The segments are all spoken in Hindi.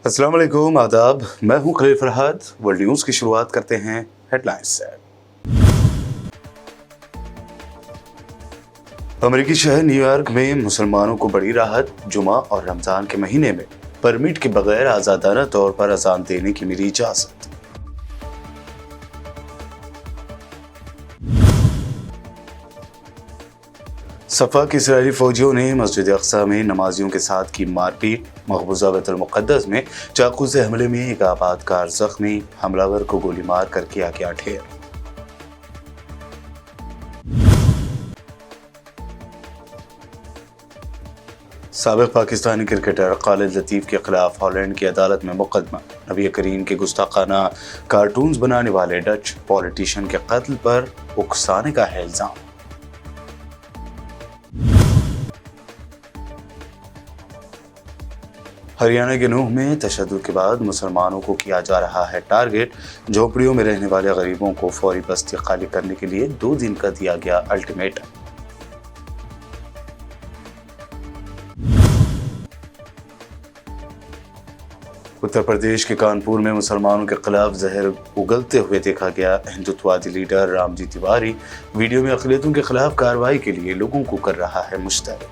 अस्सलाम वालेकुम, आदाब। मैं हूं खलील फरहाद। वर्ल्ड न्यूज़ की शुरुआत करते हैं हेडलाइंस से। अमेरिकी शहर न्यूयॉर्क में मुसलमानों को बड़ी राहत। जुमा और रमजान के महीने में परमिट के बगैर आज़ादाना तौर पर अजान देने की मिली इजाज़त। सफ़ा के इस्राएली फौजियों ने मस्जिद अक्सा में नमाजियों के साथ की मारपीट। मकबूजा बैतुल मुक़द्दस में चाकू से हमले में एक आबादकार जख्मी। हमलावर को गोली मार कर किया गया ढेर। साबिक़ पाकिस्तानी क्रिकेटर खालिद लतीफ़ के खिलाफ हॉलैंड की अदालत में मुकदमा। नबी करीम के गुस्ताखाना कार्टून्स बनाने वाले डच पॉलिटिशियन के कत्ल पर उकसाने का है इल्ज़ाम। हरियाणा के नूह में तशद्दुद के बाद मुसलमानों को किया जा रहा है टारगेट। झोपड़ियों में रहने वाले गरीबों को फौरी बस्ती खाली करने के लिए 2 दिन का दिया गया अल्टीमेटम। उत्तर प्रदेश के कानपुर में मुसलमानों के खिलाफ जहर उगलते हुए देखा गया। हिंदुत्ववादी लीडर रामजी तिवारी वीडियो में अक़लियतों के खिलाफ कार्रवाई के लिए लोगों को कर रहा है मुश्तरक।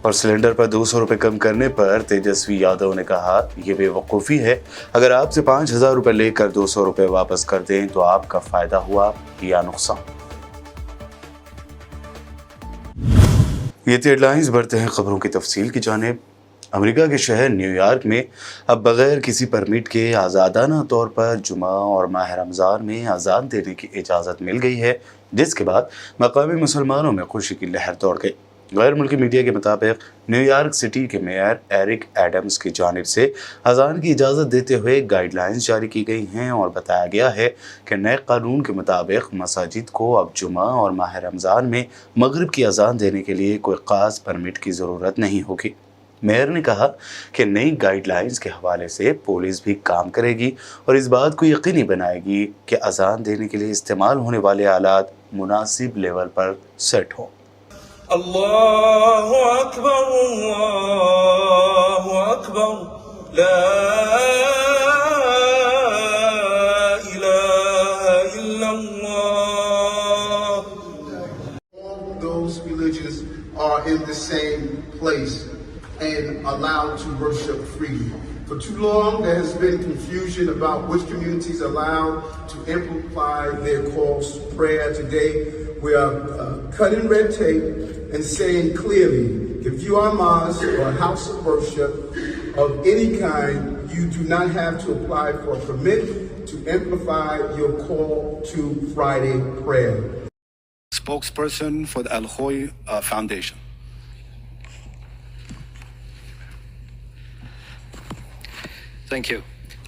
और सिलेंडर पर 200 रुपए कम करने पर तेजस्वी यादव ने कहा, यह बेवकूफ़ी है। अगर आपसे 5,000 रुपए लेकर 200 रुपए वापस कर दें तो आपका फायदा हुआ या नुकसान। ये हेडलाइंस बढ़ते हैं खबरों की तफसील की जानिब। अमेरिका के शहर न्यूयॉर्क में अब बगैर किसी परमिट के आज़ादाना तौर पर जुमा और माह रमज़ान में अजान देने की इजाज़त मिल गई है, जिसके बाद मकामी मुसलमानों में खुशी की लहर दौड़ गई। गैर मुल्की मीडिया के मुताबिक न्यूयॉर्क सिटी के मेयर एरिक एडम्स की जानिब से अजान की इजाज़त देते हुए गाइडलाइंस जारी की गई हैं और बताया गया है कि नए कानून के मुताबिक मसाजिद को अब जुमा और माह रमज़ान में मगरिब की अजान देने के लिए कोई ख़ास परमिट की ज़रूरत नहीं होगी। मेयर ने कहा कि नई गाइडलाइंस के हवाले से पुलिस भी काम करेगी और इस बात को यकीनी बनाएगी कि अजान देने के लिए इस्तेमाल होने वाले आलात मुनासिब लेवल पर सेट हों। अल्लाहु अकबर, अल्लाहु अकबर, ला इलाहा इल्लल्लाह। All those religions are in the same place and allowed to worship freely. For too long, there has been confusion about which communities are allowed to amplify their calls to prayer. Today, we are cutting red tape and saying clearly, if you are a mosque or a house of worship of any kind, you do not have to apply for a permit to amplify your call to Friday prayer. Spokesperson for the Al Khoy Foundation. Thank you.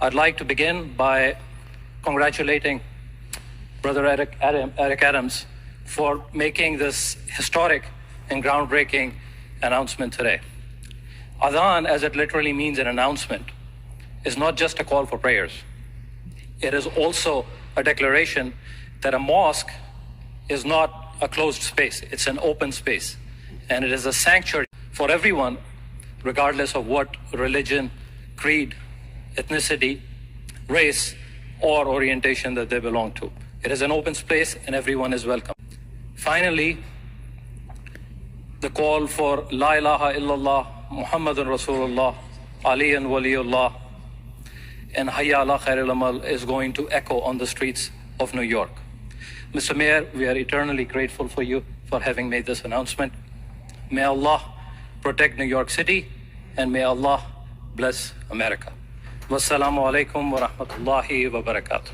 I'd like to begin by congratulating Brother Eric Adams for making this historic and groundbreaking announcement today. Adhan, as it literally means an announcement, is not just a call for prayers. It is also a declaration that a mosque is not a closed space, it's an open space. And it is a sanctuary for everyone, regardless of what religion, creed, ethnicity, race, or orientation that they belong to. It is an open space and everyone is welcome. Finally, the call for La ilaha illallah, Muhammadun Rasulullah, Aliyan Waliullah, and Hayya ala Khairul Amal is going to echo on the streets of New York. Mr. Mayor, we are eternally grateful for you for having made this announcement. May Allah protect New York City and may Allah bless America. Wassalamu alaikum wa rahmatullahi wa barakatuh.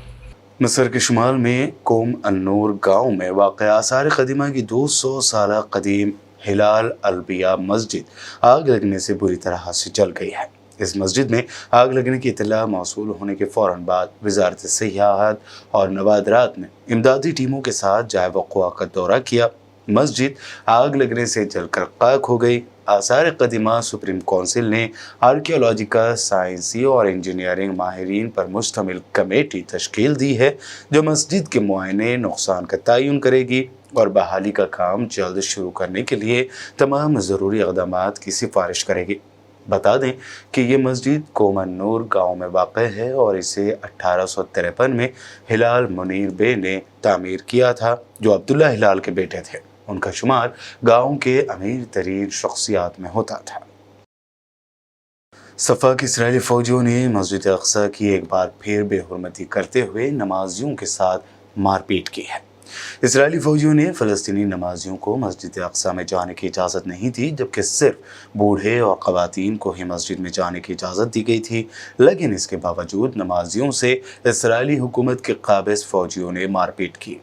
मिस्र के शुमाल में कोम अन्नूर गांव में वाक़या आसार क़दीमा की 200 साल कदीम हिलाल अलबिया मस्जिद आग लगने से बुरी तरह से जल गई है। इस मस्जिद में आग लगने की इत्तला मौसूल होने के फ़ौरन बाद वज़ारत सियाहत और नवादरात ने इमदादी टीमों के साथ जाए वक़ुआ का दौरा किया। मस्जिद आग लगने से जलकर खाक हो गई। आसार क़दीमा सुप्रीम कौंसिल ने आर्कियोलॉजिकल, साइंसी और इंजीनियरिंग माहिरीन पर मुश्तमिल कमेटी तश्कील दी है जो मस्जिद के मुआयने, नुकसान का तयन करेगी और बहाली का काम जल्द शुरू करने के लिए तमाम ज़रूरी इक़दामात की सिफारिश करेगी। बता दें कि ये मस्जिद कोम अन्नूर गाँव में वाक़ है और इसे 1853 में हिलाल मुनीर बे ने तामीर किया था जो अब्दुल्ला हिलाल के बेटे थे। उनका शुमार गाँव के अमीर तरीन शख्सियात में होता था। सफ़ा की इसराइली फ़ौजियों ने मस्जिद अक़सा की एक बार फिर बेहुरमती करते हुए नमाजियों के साथ मारपीट की है। इसराइली फ़ौजियों ने फ़लस्तीनी नमाजियों को मस्जिद अक़सा में जाने की इजाज़त नहीं दी, जबकि सिर्फ बूढ़े और ख़वातीन को ही मस्जिद में जाने की इजाज़त दी गई थी। लेकिन इसके बावजूद नमाजियों से इसराइली हुकूमत के काबिज़ फ़ौजियों ने मारपीट की।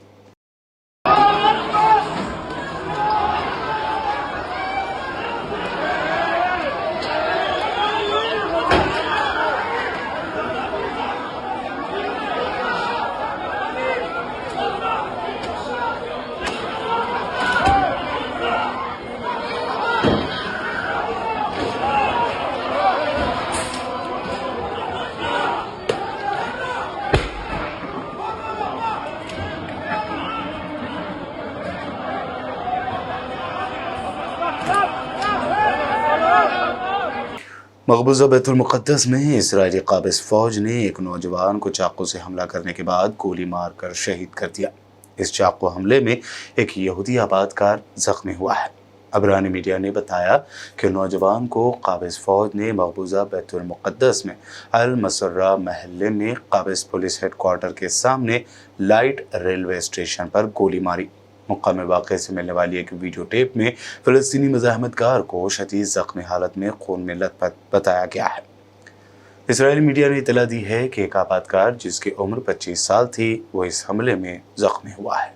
मकबूजा बैतुल मुक़द्दस में इसराइली काबिज़ फ़ौज ने एक नौजवान को चाकू से हमला करने के बाद गोली मारकर शहीद कर दिया। इस चाकू हमले में एक यहूदी आबादकार ज़ख्मी हुआ है। अबरानी मीडिया ने बताया कि नौजवान को काबिज़ फ़ौज ने मकबूजा बैतुल मुक़द्दस में अल मसर्रा महल्ले में काबिज़ पुलिस हेडक्वार्टर के सामने लाइट रेलवे स्टेशन पर गोली मारी। मुक़ामे वाक़े से मिलने वाली एक वीडियो टेप में फ़लस्तीनी मज़ाहमतकार को शदीद ज़ख्मी हालत में खून में लथपथ बताया गया है। इसराइली मीडिया ने इतला दी है कि एक आबादकार जिसकी उम्र 25 साल थी वो इस हमले में ज़ख्मी हुआ है।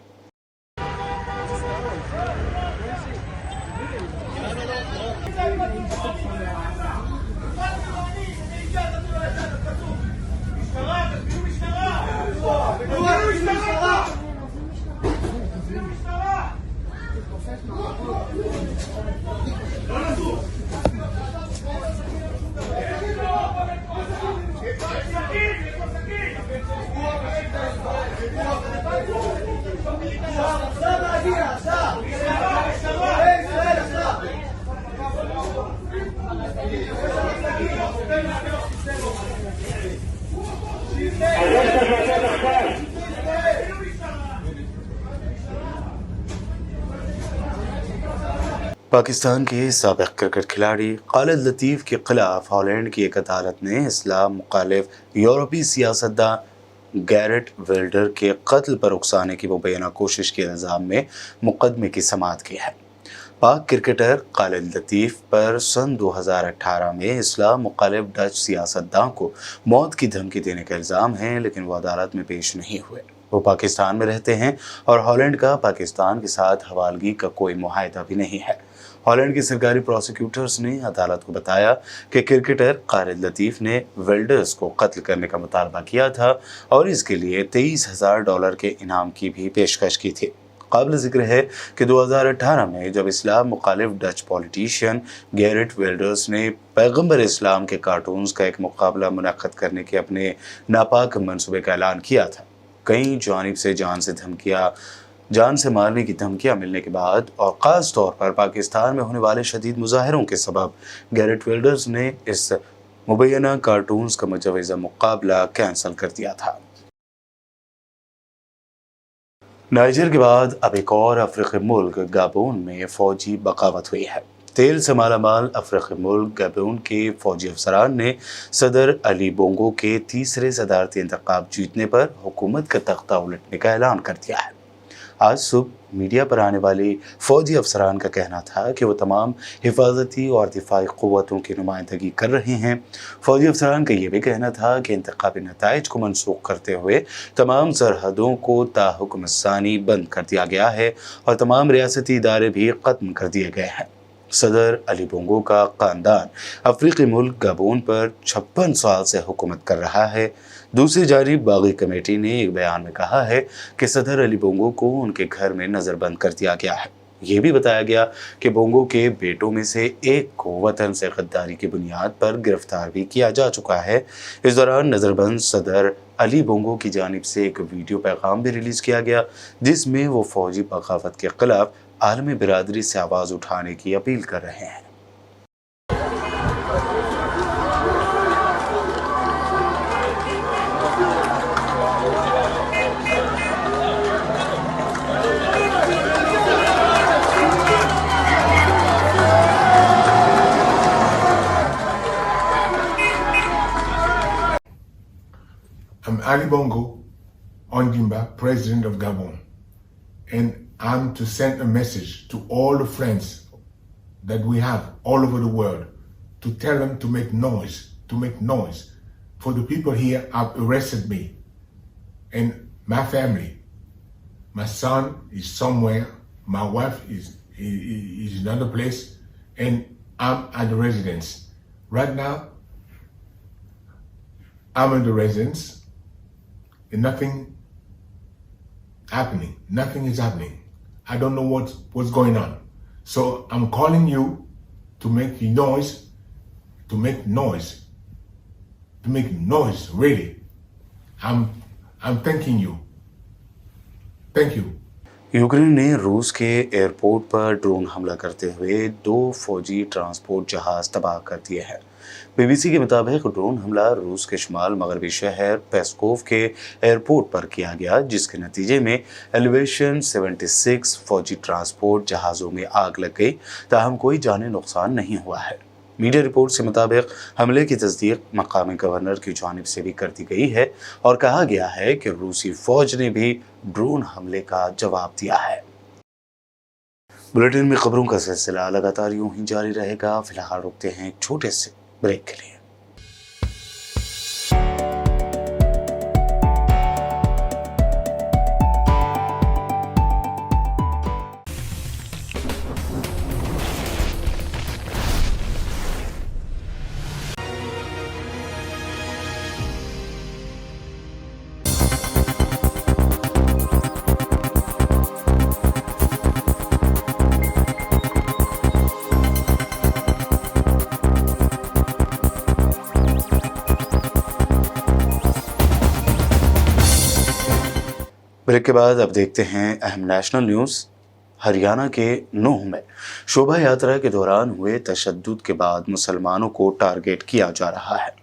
पाकिस्तान के साबिक़ क्रिकेट खिलाड़ी खालिद लतीफ़ के खिलाफ हॉलैंड की एक अदालत ने इस्लाम मुखालिफ यूरोपीय सियासतदान गैरेट विल्डर के कत्ल पर उकसाने की मुबैना कोशिश के इल्ज़ाम में मुकदमे की समाअत की है। पाक क्रिकेटर खालिद लतीफ़ पर सन 2018 में इस्लाम मुखालिफ डच सियासतदान को मौत की धमकी देने का इल्ज़ाम है, लेकिन वो अदालत में पेश नहीं हुए। वो पाकिस्तान में रहते हैं और हॉलैंड का पाकिस्तान के साथ हवालगी का कोई मुआहदा भी नहीं है। हॉलैंड के सरकारी प्रोसिक्यूटर्स ने अदालत को बताया कि क्रिकेटर खालिद लतीफ़ ने वेल्डर्स को कत्ल करने का मुतालबा किया था और इसके लिए $23,000 के इनाम की भी पेशकश की थी। काबिल ज़िक्र है कि 2018 में जब इस्लाम मुखालिफ डच पॉलिटिशियन गैरेट विल्डर्स ने पैगंबर इस्लाम के कार्टून्स का एक मुकाबला मुनक़्क़द करने के अपने नापाक मंसूबे का ऐलान किया था, कई जानिब से जान से मारने की धमकियां मिलने के बाद और ख़ास तौर पर पाकिस्तान में होने वाले शदीद मुजाहरों के सबब गैरेट विल्डर्स ने इस मुबैना कार्टून्स का मुजवज़ा मुकाबला कैंसिल कर दिया था। नाइजर के बाद अब एक और अफ्रीकी मुल्क गाबोन में फ़ौजी बगावत हुई है। तेल से मालामाल अफ्रीकी मुल्क गाबोन के फ़ौजी अफसरान ने सदर अली बोंगो के तीसरे सदारती इंतखाब जीतने पर हुकूमत का तख्ता उलटने का ऐलान कर दिया है। आज सुबह मीडिया पर आने वाले फौजी अफसरान का कहना था कि वो तमाम हिफाजती और दिफाई क़ुव्वतों की नुमाइंदगी कर रहे हैं। फौजी अफसरान का ये भी कहना था कि इंतखाबी नताइज को मनसूख करते हुए तमाम सरहदों को ताहुक्म सानी बंद कर दिया गया है और तमाम रियासती इदारे भी ख़त्म कर दिए गए हैं। सदर अली बोंगो का ख़ानदान अफ्रीकी मुल्क गबून पर 56 साल से हुकूमत कर रहा है। दूसरी जानिब बागी कमेटी ने एक बयान में कहा है कि सदर अली बोंगो को उनके घर में नज़रबंद कर दिया गया है। ये भी बताया गया कि बोंगो के बेटों में से एक को वतन से गद्दारी की बुनियाद पर गिरफ्तार भी किया जा चुका है। इस दौरान नज़रबंद सदर अली बोंगो की जानिब से एक वीडियो पैगाम भी रिलीज़ किया गया, जिसमें वो फौजी बगावत के खिलाफ आलमी बिरादरी से आवाज़ उठाने की अपील कर रहे हैं। I'm Ali Bongo Ondimba, President of Gabon, and I'm to send a message to all the friends that we have all over the world to tell them to make noise. For the people here have arrested me and my family. My son is somewhere, my wife is in another place, and I'm at the residence. Right now, I'm in the residence. And nothing is happening. I don't know what's going on. So I'm calling you to make noise, really. I'm thanking you. Thank you. Ukraine ने रूस के एयरपोर्ट पर ड्रोन हमला करते हुए 2 फौजी ट्रांसपोर्ट जहाज तबाह कर दिए हैं। बीबीसी के मुताबिक ड्रोन हमला रूस के शुमाल मगरबी शहर पेस्कोव के एयरपोर्ट पर किया गया, जिसके नतीजे में एलिवेशन 76 फौजी ट्रांसपोर्ट जहाज़ों में आग लग गई, ताहम कोई जानी नुकसान नहीं हुआ है। मीडिया रिपोर्ट के मुताबिक हमले की तस्दीक मकामी गवर्नर की जानिब से भी कर दी गई है और कहा गया है कि रूसी फौज ने भी ड्रोन हमले का जवाब दिया है। बुलेटिन में खबरों का सिलसिला लगातार यूं ही जारी रहेगा। फिलहाल रुकते हैं एक छोटे से ब्रेक के लिए। ब्रेक के बाद अब देखते हैं अहम नेशनल न्यूज़। हरियाणा के नूह में शोभा यात्रा के दौरान हुए तशद्दुद के बाद मुसलमानों को टारगेट किया जा रहा है।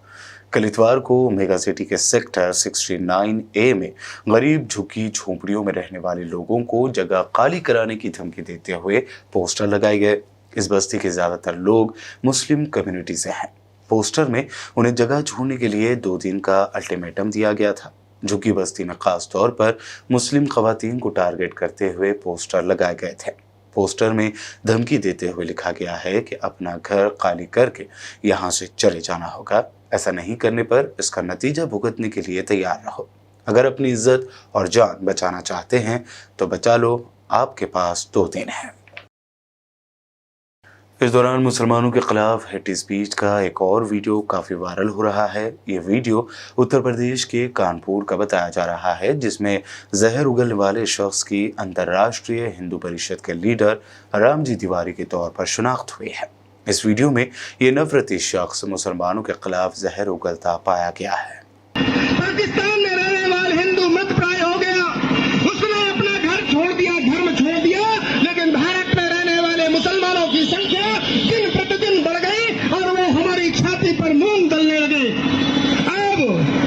कल इतवार को मेगा सिटी के सेक्टर 69A में गरीब झुग्गी झोंपड़ियों में रहने वाले लोगों को जगह खाली कराने की धमकी देते हुए पोस्टर लगाए गए। इस बस्ती के ज़्यादातर लोग मुस्लिम कम्युनिटी से हैं। पोस्टर में उन्हें जगह छोड़ने के लिए 2 दिन का अल्टीमेटम दिया गया था। झुग्गी बस्ती में खास तौर पर मुस्लिम खवातीन को टारगेट करते हुए पोस्टर लगाए गए थे। पोस्टर में धमकी देते हुए लिखा गया है कि अपना घर खाली करके यहाँ से चले जाना होगा। ऐसा नहीं करने पर इसका नतीजा भुगतने के लिए तैयार रहो। अगर अपनी इज्जत और जान बचाना चाहते हैं तो बचा लो, आपके पास 2 दिन है। इस दौरान मुसलमानों के खिलाफ हेट स्पीच का एक और वीडियो काफ़ी वायरल हो रहा है। ये वीडियो उत्तर प्रदेश के कानपुर का बताया जा रहा है, जिसमें जहर उगलने वाले शख्स की अंतर्राष्ट्रीय हिंदू परिषद के लीडर रामजी तिवारी के तौर पर शिनाख्त हुई है। इस वीडियो में ये नफरती शख्स मुसलमानों के खिलाफ जहर उगलता पाया गया है। पाकिस्तान में रहने वाला हिंदू मत प्राय हो गया, उसने अपना घर छोड़ दिया, धर्म छोड़ दिया, लेकिन भारत में रहने वाले मुसलमानों की संख्या दिन प्रतिदिन बढ़ गई और वो हमारी छाती पर मूंग दलने लगे। अब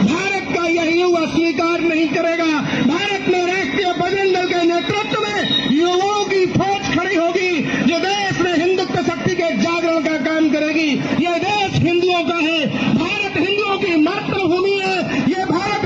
भारत का यह युवा स्वीकार नहीं करेगा। भारत में राष्ट्रीय बजरंग दल के नेतृत्व में युवाओं की फौज खड़ी होगी, जो देश में हिंदुत्व शक्ति के जागरण का काम करेगी। यह देश हिंदुओं का है, भारत हिंदुओं की मातृभूमि है, ये भारत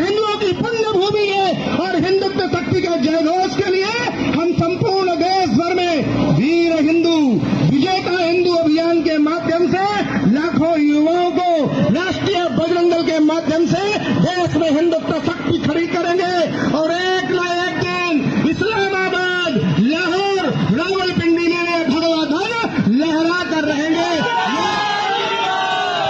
माध्यम से देश में हिंदुत्व शक्ति खड़ी करेंगे और एक न एक दिन इस्लामाबाद, लाहौर, रावलपिंडी में भगवा ध्वज लहरा कर रहेंगे।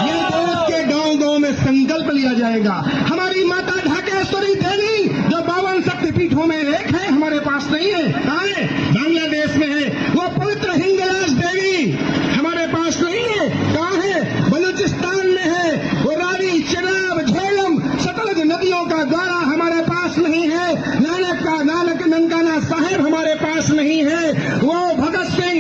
ये देश के गांव-गांव में संकल्प लिया जाएगा। हमारी माता ढाकेश्वरी देवी जो 52 शक्तिपीठों में एक है, हमारे पास नहीं है, कहाँ है? बांग्लादेश में है। वो पवित्र हिंगलाज देवी हमारे पास नहीं है, कहाँ है? बलूचिस्तान में है। वो रावी, चिनाब, झेलम, सतलज नदियों का द्वारा हमारे पास नहीं है। नानक ननकाना साहेब हमारे पास नहीं है। वो भगत सिंह,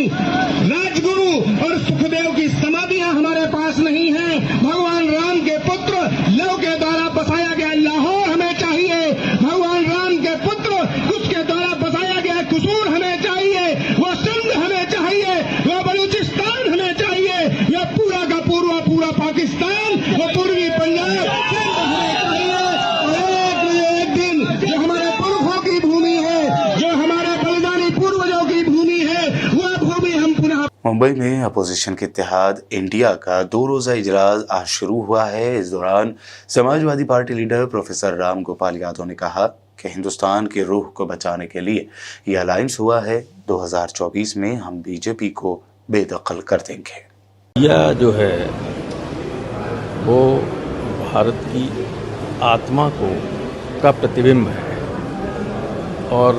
राजगुरु और सुखदेव की समाधियां हमारे पास नहीं है। भगवान राम के पुत्र लव के द्वारा बसाया गया लाहौर हमें चाहिए। भगवान राम के पुत्र उसके द्वारा बसाया गया कसूर हमें चाहिए। वो सिंध हमें चाहिए, वो बलूचिस्तान हमें चाहिए, वो पूरा का पूरा पाकिस्तान, वो पूर्वी पंजाब सिंध हमें चाहिए। और एक दिन जो हमारे पुरखों की भूमि है, जो हमारे बलिदानी पूर्वजों की भूमि है, वह भूमि हम पुनः। मुंबई में अपोजिशन के इत्तेहाद इंडिया का 2 रोज़ा इजलास आज शुरू हुआ है। इस दौरान Samajwadi party leader professor Ram Gopal Yadav ने कहा कि हिंदुस्तान की रूह को बचाने के लिए यह अलायंस हुआ है। 2024 में हम बीजेपी को बेदखल कर देंगे। यह जो है वो भारत की आत्मा का प्रतिबिंब है और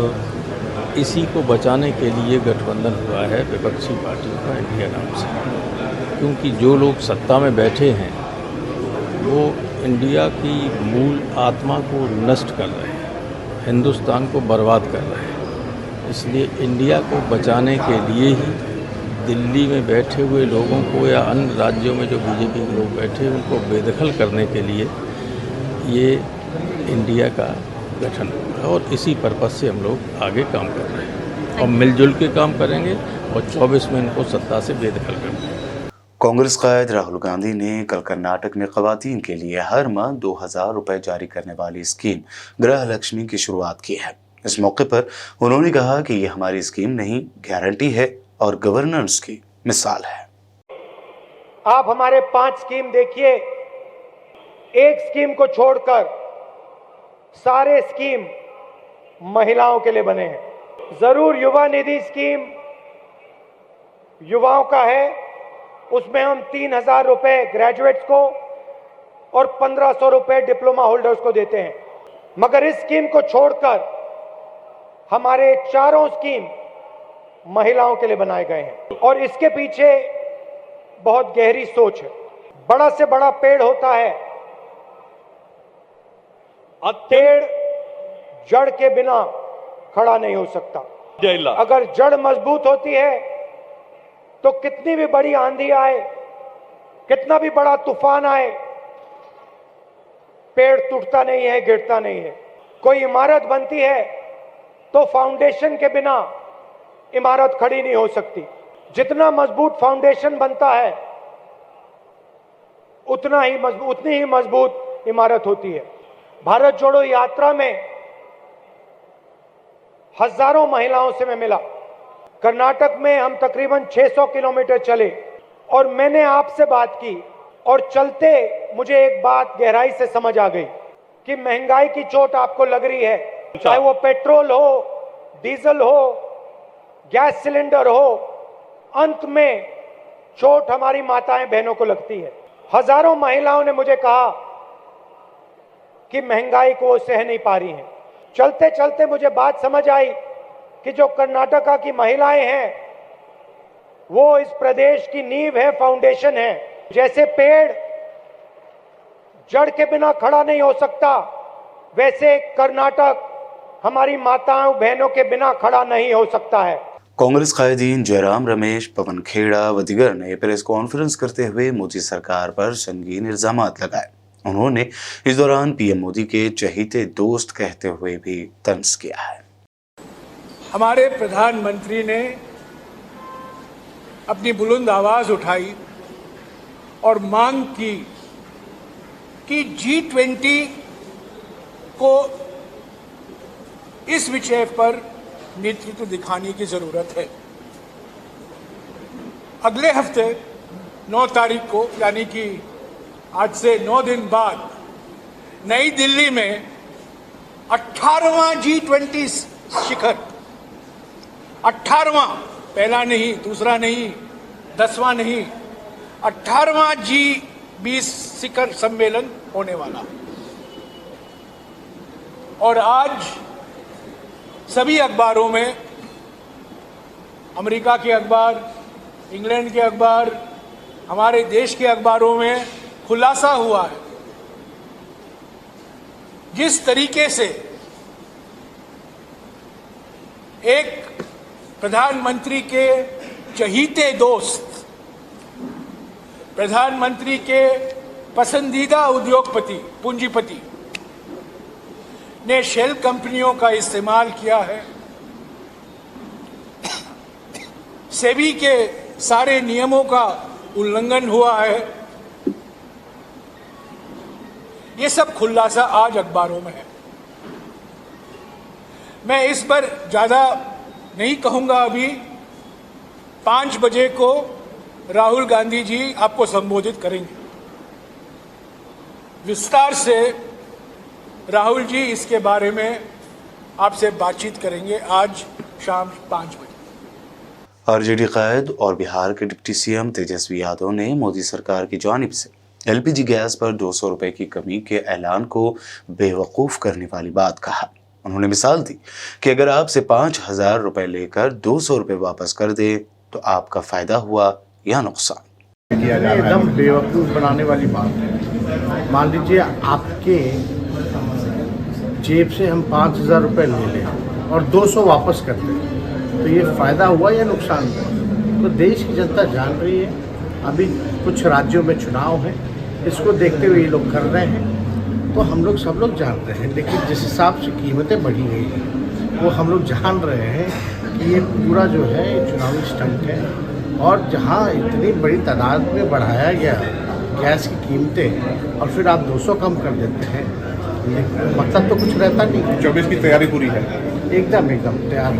इसी को बचाने के लिए गठबंधन हुआ है विपक्षी पार्टियों का इंडिया नाम से। क्योंकि जो लोग सत्ता में बैठे हैं वो इंडिया की मूल आत्मा को नष्ट कर रहे हैं, हिंदुस्तान को बर्बाद कर रहे हैं। इसलिए इंडिया को बचाने के लिए ही दिल्ली में बैठे हुए लोगों को या अन्य राज्यों में जो बीजेपी के लोग बैठे हैं उनको बेदखल करने के लिए ये इंडिया का गठन हुआ और इसी पर्पज़ से हम लोग आगे काम कर रहे हैं और मिलजुल के काम करेंगे और 24 में इनको सत्ता से बेदखल कर देंगे। कांग्रेस कायद राहुल गांधी ने कल कर्नाटक में खवातीन के लिए हर माह 2000 रुपए जारी करने वाली स्कीम गृह लक्ष्मी की शुरुआत की है। इस मौके पर उन्होंने कहा कि ये हमारी स्कीम नहीं, गारंटी है और गवर्नेंस की मिसाल है। आप हमारे 5 स्कीम देखिए, एक स्कीम को छोड़कर सारे स्कीम महिलाओं के लिए बने हैं। जरूर युवा निधि स्कीम युवाओं का है, उसमें हम 3000 रुपए ग्रेजुएट्स को और 1500 रुपए डिप्लोमा होल्डर्स को देते हैं। मगर इस स्कीम को छोड़कर हमारे चारों स्कीम महिलाओं के लिए बनाए गए हैं और इसके पीछे बहुत गहरी सोच है। बड़ा से बड़ा पेड़ होता है, पेड़ जड़ के बिना खड़ा नहीं हो सकता। अगर जड़ मजबूत होती है तो कितनी भी बड़ी आंधी आए, कितना भी बड़ा तूफान आए, पेड़ टूटता नहीं है, गिरता नहीं है। कोई इमारत बनती है तो फाउंडेशन के बिना इमारत खड़ी नहीं हो सकती। जितना मजबूत फाउंडेशन बनता है उतनी ही मजबूत इमारत होती है। भारत जोड़ो यात्रा में हजारों महिलाओं से मैं मिला। कर्नाटक में हम तकरीबन 600 किलोमीटर चले और मैंने आपसे बात की और चलते मुझे एक बात गहराई से समझ आ गई कि महंगाई की चोट आपको लग रही है, चाहे वो पेट्रोल हो, डीजल हो, गैस सिलेंडर हो, अंत में चोट हमारी माताएं बहनों को लगती है। हजारों महिलाओं ने मुझे कहा कि महंगाई को वो सह नहीं पा रही हैं। चलते चलते मुझे बात समझ आई कि जो कर्नाटका की महिलाएं हैं वो इस प्रदेश की नींव है, फाउंडेशन है। जैसे पेड़ जड़ के बिना खड़ा नहीं हो सकता, वैसे कर्नाटक हमारी माताओं बहनों के बिना खड़ा नहीं हो सकता है। कांग्रेस कायदीन जयराम रमेश, पवन खेड़ा व दीगर ने प्रेस कॉन्फ्रेंस करते हुए मोदी सरकार पर संगीन इल्जाम लगाए। उन्होंने इस दौरान पीएम मोदी के चहेते दोस्त कहते हुए भी तंज किया है। हमारे प्रधानमंत्री ने अपनी बुलंद आवाज उठाई और मांग की कि G20 को इस विषय पर नेतृत्व दिखाने की जरूरत है। अगले हफ्ते 9 तारीख को, यानी कि आज से 9 दिन बाद नई दिल्ली में 18वां G20 शिखर, 18वां, पहला नहीं, दूसरा नहीं, 10वां नहीं, 18वां G20 शिखर सम्मेलन होने वाला। और आज सभी अखबारों में, अमेरिका के अखबार, इंग्लैंड के अखबार, हमारे देश के अखबारों में खुलासा हुआ है जिस तरीके से एक प्रधानमंत्री के चहीते दोस्त, प्रधानमंत्री के पसंदीदा उद्योगपति, पूंजीपति ने शेल कंपनियों का इस्तेमाल किया है, सेबी के सारे नियमों का उल्लंघन हुआ है। ये सब खुलासा आज अखबारों में है। मैं इस पर ज्यादा नहीं कहूंगा। अभी 5 बजे को राहुल गांधी जी आपको संबोधित करेंगे। विस्तार से राहुल जी इसके बारे में आपसे बातचीत करेंगे आज शाम 5 बजे। आरजेडी कायद और बिहार के डिप्टी सीएम तेजस्वी यादव ने मोदी सरकार की जानिब से एलपीजी गैस पर 200 रुपए की कमी के ऐलान को बेवकूफ़ करने वाली बात कहा। उन्होंने मिसाल दी कि अगर आपसे 5,000 रुपए लेकर 200 रुपए वापस कर दे तो आपका फायदा हुआ या नुकसान। एकदम बेवकूफ़ बनाने वाली बात है। मान लीजिए आपके जेब से हम 5,000 रुपये ले लें और 200 वापस कर दें, तो ये फ़ायदा हुआ या नुकसान हुआ? तो देश की जनता जान रही है। अभी कुछ राज्यों में चुनाव है, इसको देखते हुए ये लोग कर रहे हैं, तो हम लोग सब लोग जान रहे हैं। लेकिन जिस हिसाब से कीमतें बढ़ी गई हैं वो हम लोग जान रहे हैं कि ये पूरा जो है चुनावी स्टंट है। और जहाँ इतनी बड़ी तादाद में बढ़ाया गया गैस की कीमतें और फिर आप 200 कम कर देते हैं, मतलब तो कुछ रहता नहीं। 24 की तैयारी पूरी है, एकदम तैयार।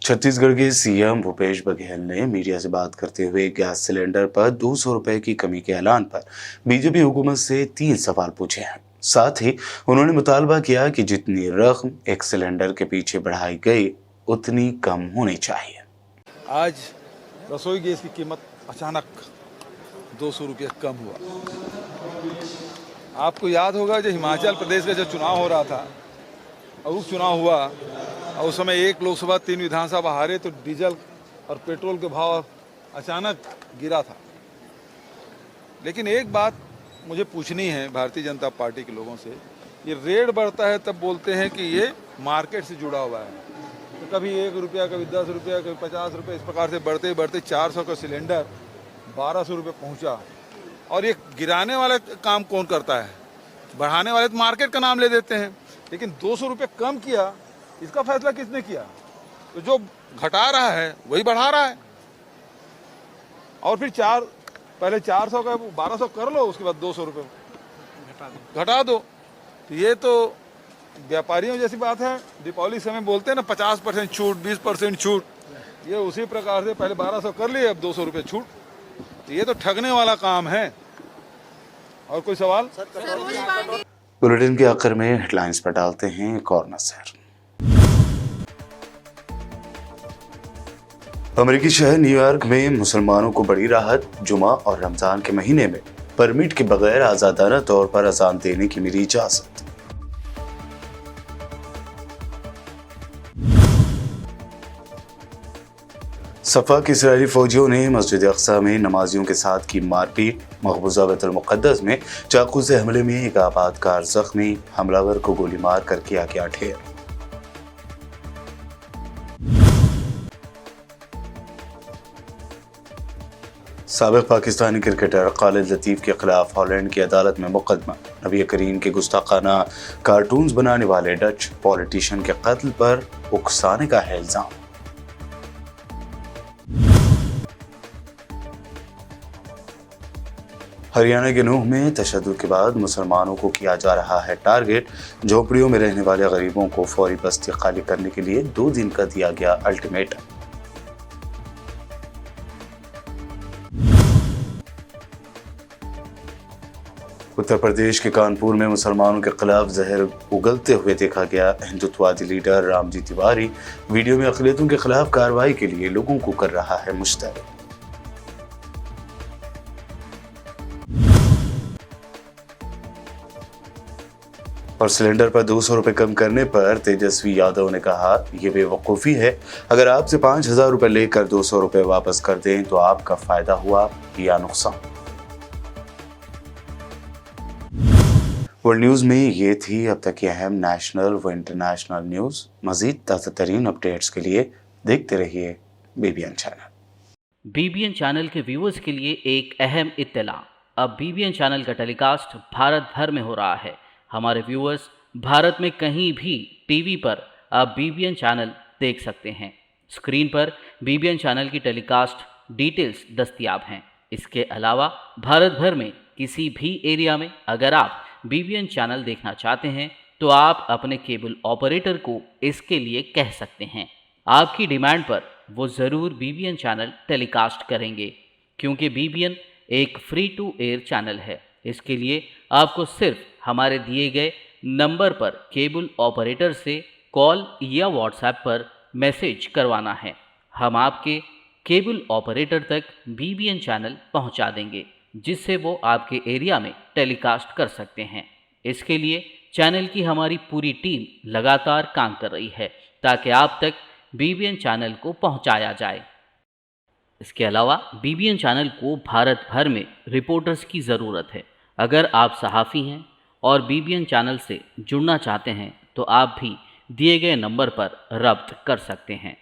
छत्तीसगढ़ के सीएम भूपेश बघेल ने मीडिया से बात करते हुए गैस सिलेंडर पर 200 रुपए की कमी के ऐलान पर बीजेपी हुकूमत से 3 सवाल पूछे हैं। साथ ही उन्होंने मुतालबा किया कि जितनी रकम एक सिलेंडर के पीछे बढ़ाई गई उतनी कम होनी चाहिए। आज रसोई गैस की कीमत अचानक 200 रुपये कम हुआ। आपको याद होगा जब हिमाचल प्रदेश का जब चुनाव हो रहा था और उस चुनाव हुआ और उस समय 1 लोकसभा 3 विधानसभा हारे, तो डीजल और पेट्रोल के भाव अचानक गिरा था। लेकिन एक बात मुझे पूछनी है भारतीय जनता पार्टी के लोगों से, ये रेट बढ़ता है तब बोलते हैं कि ये मार्केट से जुड़ा हुआ है, तो कभी 1 रुपया, कभी 10 रुपया, कभी 50 रुपये, इस प्रकार से बढ़ते बढ़ते 400 का सिलेंडर 1200 रुपये पहुँचा। और ये गिराने वाला काम कौन करता है? बढ़ाने वाले तो मार्केट का नाम ले देते हैं। लेकिन 200 रुपये कम किया, इसका फैसला किसने किया? तो जो घटा रहा है वही बढ़ा रहा है। और फिर पहले 400 का 1200 कर लो, उसके बाद 200 रुपये घटा दो। तो ये तो व्यापारियों जैसी बात है। दीपावली समय बोलते हैं ना 50% छूट, 20% छूट, ये उसी प्रकार से पहले 1200 कर लिए, अब 200 रुपये छूट। तो ये तो ठगने वाला काम है। और कोई सवाल? बुलेटिन के आखिर में हेडलाइंस पर डालते हैं एक और नजर। अमेरिकी शहर न्यूयॉर्क में मुसलमानों को बड़ी राहत। जुमा और रमजान के महीने में परमिट के बगैर आजादाना तौर पर अजान देने की मिली इजाजत। सफा के इस्राएली फौजियों ने मस्जिद अक्सा में नमाजियों के साथ की मारपीट। मकबूजा बैतुल मुक़द्दस में चाकू से हमले में एक आबादकार जख्मी। हमलावर को गोली मार कर किया गया ढेर। साबिक़ पाकिस्तानी क्रिकेटर खालिद लतीफ़ के खिलाफ हॉलैंड की अदालत में मुकदमा। नबी करीम के गुस्ताखाना कार्टून्स बनाने वाले डच पॉलिटिशियन के कत्ल पर उकसाने का है इल्जाम। हरियाणा के नूह में तशद्दुद के बाद मुसलमानों को किया जा रहा है टारगेट। झोपड़ियों में रहने वाले गरीबों को फौरी बस्ती खाली करने के लिए 2 दिन का दिया गया अल्टीमेटम। उत्तर प्रदेश के कानपुर में मुसलमानों के खिलाफ जहर उगलते हुए देखा गया। हिंदुत्ववादी लीडर रामजी तिवारी वीडियो में अक़लियतों के खिलाफ कार्रवाई के लिए लोगों को कर रहा है मुश्तैल। और सिलेंडर पर 200 रुपये कम करने पर तेजस्वी यादव ने कहा, यह बेवकूफ़ी है। अगर आपसे 5,000 रुपये लेकर 200 रुपये वापस कर दें तो आपका फायदा हुआ या नुकसान। वर्ल्ड न्यूज़ में ये थी अब तक की अहम नेशनल व इंटरनेशनल न्यूज़। मज़ीद ताज़ा तरीन अपडेट्स के लिए देखते रहिए BBN चैनल। BBN चैनल के व्यूअर्स के लिए एक अहम इत्तला। अब BBN चैनल का टेलीकास्ट भारत भर में हो रहा है। हमारे व्यूअर्स भारत में कहीं भी टीवी पर अब BBN चैनल देख सकते हैं। स्क्रीन पर BBN चैनल की टेलीकास्ट डिटेल्स दस्तयाब हैं। इसके अलावा भारत भर में किसी भी एरिया में अगर आप BBN चैनल देखना चाहते हैं तो आप अपने केबल ऑपरेटर को इसके लिए कह सकते हैं। आपकी डिमांड पर वो ज़रूर BBN चैनल टेलीकास्ट करेंगे, क्योंकि BBN एक फ्री टू एयर चैनल है। इसके लिए आपको सिर्फ हमारे दिए गए नंबर पर केबल ऑपरेटर से कॉल या व्हाट्सएप पर मैसेज करवाना है। हम आपके केबल ऑपरेटर तक BBN चैनल पहुंचा देंगे, जिससे वो आपके एरिया में टेलीकास्ट कर सकते हैं। इसके लिए चैनल की हमारी पूरी टीम लगातार काम कर रही है ताकि आप तक BBN चैनल को पहुंचाया जाए। इसके अलावा BBN चैनल को भारत भर में रिपोर्टर्स की ज़रूरत है। अगर आप सहाफ़ी हैं और BBN चैनल से जुड़ना चाहते हैं तो आप भी दिए गए नंबर पर रब्त कर सकते हैं।